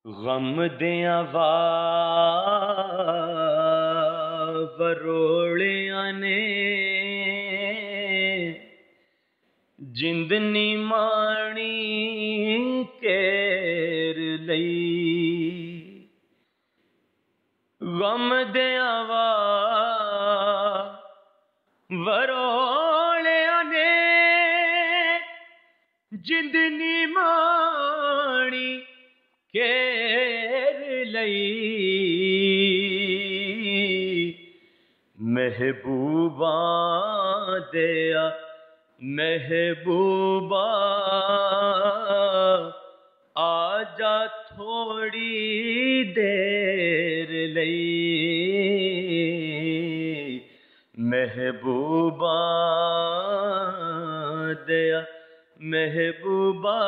गम दिया वरोलिया ने जिंद नी माणी केर लई। गम दिया वरोलिया ने जिंद नी माणी केर लई। महबूबा दिया महबूबा आजा थोड़ी देर लई। महबूबा दिया महबूबा